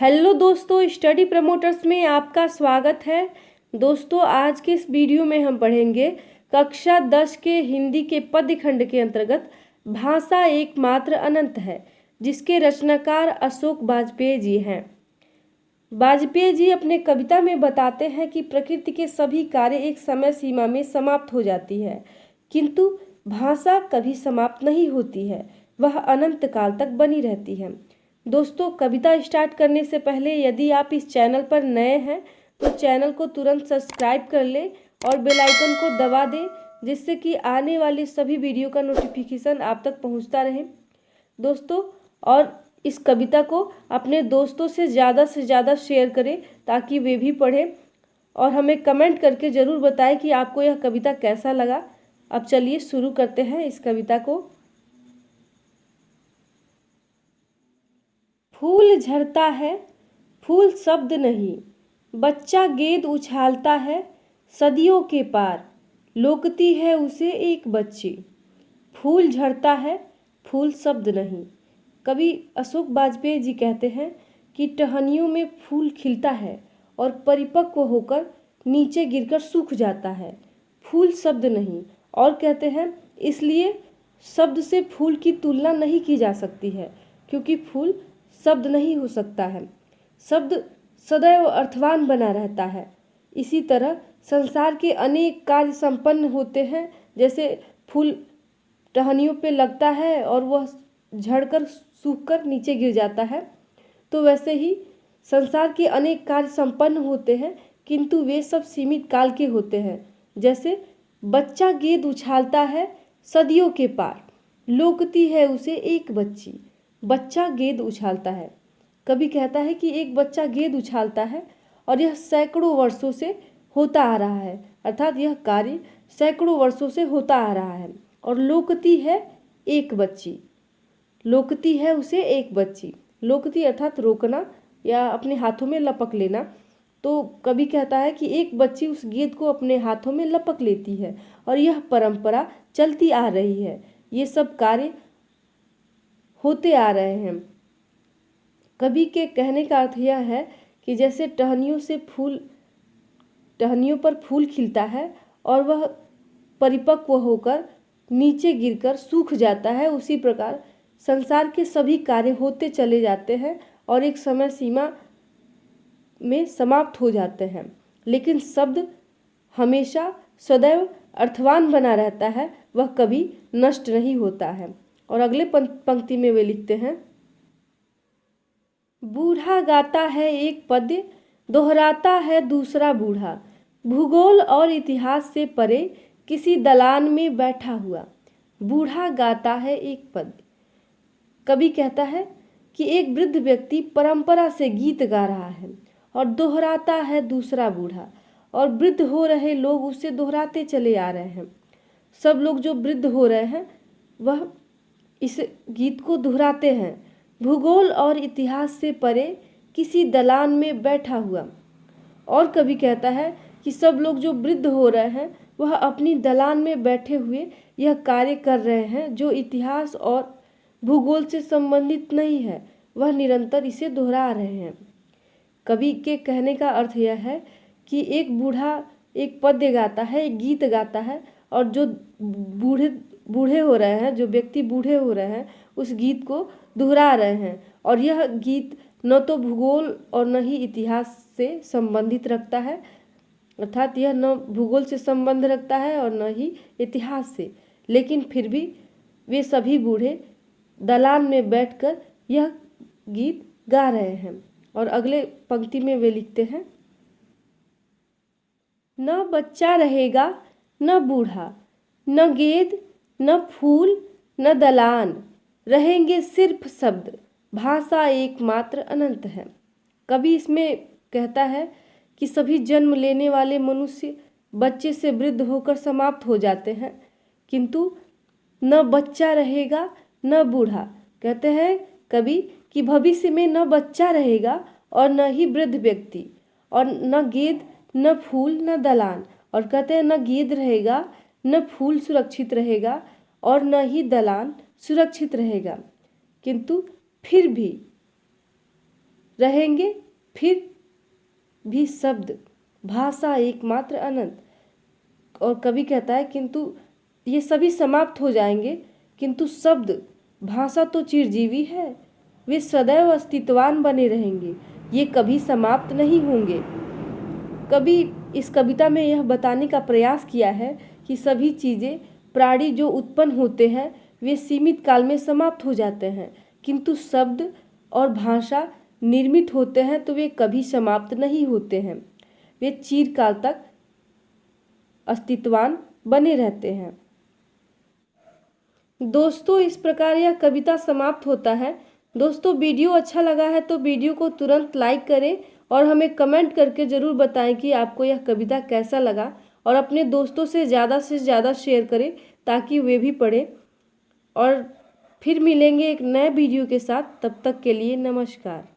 Hello दोस्तों, study promoters में आपका स्वागत है। दोस्तों, आज के इस वीडियो में हम पढ़ेंगे कक्षा 10 के हिंदी के पद्य खंड के अंतर्गत भाषा एकमात्र अनंत है, जिसके रचनाकार अशोक वाजपेयी जी हैं। वाजपेयी जी अपने कविता में बताते हैं कि प्रकृति के सभी कार्य एक समय सीमा में समाप्त हो जाती है, किंतु भाषा कभी समाप्त नहीं होती है, वह अनंत काल तक बनी रहती है। दोस्तों, कविता स्टार्ट करने से पहले यदि आप इस चैनल पर नए हैं तो चैनल को तुरंत सब्सक्राइब कर लें और बेल आइकन को दबा दें, जिससे कि आने वाली सभी वीडियो का नोटिफिकेशन आप तक पहुंचता रहे। दोस्तों, और इस कविता को अपने दोस्तों से ज़्यादा शेयर करें ताकि वे भी पढ़ें और हमें कमेंट करके ज़रूर बताएं कि आपको यह कविता कैसा लगा। अब चलिए शुरू करते हैं इस कविता को। फूल झरता है, फूल शब्द नहीं, बच्चा गेंद उछालता है, सदियों के पार लोकती है उसे एक बच्ची। फूल झरता है, फूल शब्द नहीं। कवि अशोक वाजपेयी जी कहते हैं कि टहनियों में फूल खिलता है और परिपक्व होकर नीचे गिरकर सूख जाता है, फूल शब्द नहीं। और कहते हैं इसलिए शब्द से फूल की तुलना नहीं की जा सकती है, क्योंकि फूल शब्द नहीं हो सकता है। शब्द सदैव अर्थवान बना रहता है। इसी तरह संसार के अनेक कार्य संपन्न होते हैं, जैसे फूल टहनियों पे लगता है और वह झड़कर सूखकर नीचे गिर जाता है, तो वैसे ही संसार के अनेक कार्य संपन्न होते हैं, किंतु वे सब सीमित काल के होते हैं। जैसे बच्चा गेंद उछालता है, सदियों के पार लोकती है उसे एक बच्ची। बच्चा गेंद उछालता है। कवि कहता है कि एक बच्चा गेंद उछालता है और यह सैकड़ों वर्षों से होता आ रहा है, अर्थात यह कार्य सैकड़ों वर्षों से होता आ रहा है। और लोकती है एक बच्ची, लोकती है उसे एक बच्ची। लोकती अर्थात रोकना या अपने हाथों में लपक लेना। तो कवि कहता है कि एक बच्ची उस गेंद को अपने हाथों में लपक लेती है और यह परंपरा चलती आ रही है। ये सब कार्य होते आ रहे हैं। कवि के कहने का अर्थ यह है कि जैसे टहनियों पर फूल खिलता है और वह परिपक्व होकर नीचे गिरकर सूख जाता है, उसी प्रकार संसार के सभी कार्य होते चले जाते हैं और एक समय सीमा में समाप्त हो जाते हैं, लेकिन शब्द हमेशा सदैव अर्थवान बना रहता है, वह कभी नष्ट नहीं होता है। और अगले पंक्ति में वे लिखते हैं, बूढ़ा गाता है एक पद्य, दोहराता है दूसरा बूढ़ा, भूगोल और इतिहास से परे किसी दलान में बैठा हुआ। बूढ़ा गाता है एक पद्य। कवि कहता है कि एक वृद्ध व्यक्ति परंपरा से गीत गा रहा है और दोहराता है दूसरा बूढ़ा, और वृद्ध हो रहे लोग उसे दोहराते चले आ रहे हैं। सब लोग जो वृद्ध हो रहे हैं वह इस गीत को दोहराते हैं। भूगोल और इतिहास से परे किसी दलान में बैठा हुआ। और कवि कहता है कि सब लोग जो वृद्ध हो रहे हैं वह अपनी दलान में बैठे हुए यह कार्य कर रहे हैं जो इतिहास और भूगोल से संबंधित नहीं है, वह निरंतर इसे दोहरा रहे हैं। कवि के कहने का अर्थ यह है कि एक बूढ़ा एक पद्य गाता है, एक गीत गाता है, और जो बूढ़े हो रहे हैं, जो व्यक्ति बूढ़े हो रहे हैं, उस गीत को दोहरा रहे हैं। और यह गीत न तो भूगोल और न ही इतिहास से संबंधित रखता है, अर्थात यह न भूगोल से संबंध रखता है और न ही इतिहास से, लेकिन फिर भी वे सभी बूढ़े दलान में बैठकर यह गीत गा रहे हैं। और अगले पंक्ति में वे लिखते हैं, न बच्चा रहेगा न बूढ़ा, न गेंद न फूल न दलान, रहेंगे सिर्फ शब्द, भाषा एकमात्र अनंत है। कवि इसमें कहता है कि सभी जन्म लेने वाले मनुष्य बच्चे से वृद्ध होकर समाप्त हो जाते हैं, किंतु न बच्चा रहेगा न बूढ़ा। कहते हैं कवि कि भविष्य में न बच्चा रहेगा और न ही वृद्ध व्यक्ति, और न गेंद न फूल न दलान। और कहते हैं न गेंद रहेगा न फूल सुरक्षित रहेगा और न ही दलान सुरक्षित रहेगा, किंतु फिर भी रहेंगे फिर भी शब्द भाषा एकमात्र अनंत। और कवि कहता है किंतु ये सभी समाप्त हो जाएंगे, किंतु शब्द भाषा तो चिरजीवी है, वे सदैव अस्तित्वान बने रहेंगे, ये कभी समाप्त नहीं होंगे। कवि इस कविता में यह बताने का प्रयास किया है कि सभी चीज़ें, प्राणी जो उत्पन्न होते हैं वे सीमित काल में समाप्त हो जाते हैं, किंतु शब्द और भाषा निर्मित होते हैं तो वे कभी समाप्त नहीं होते हैं, वे चिरकाल तक अस्तित्वान बने रहते हैं। दोस्तों, इस प्रकार यह कविता समाप्त होता है। दोस्तों, वीडियो अच्छा लगा है तो वीडियो को तुरंत लाइक करें और हमें कमेंट करके ज़रूर बताएं कि आपको यह कविता कैसा लगा, और अपने दोस्तों से ज़्यादा शेयर करें ताकि वे भी पढ़ें। और फिर मिलेंगे एक नए वीडियो के साथ, तब तक के लिए नमस्कार।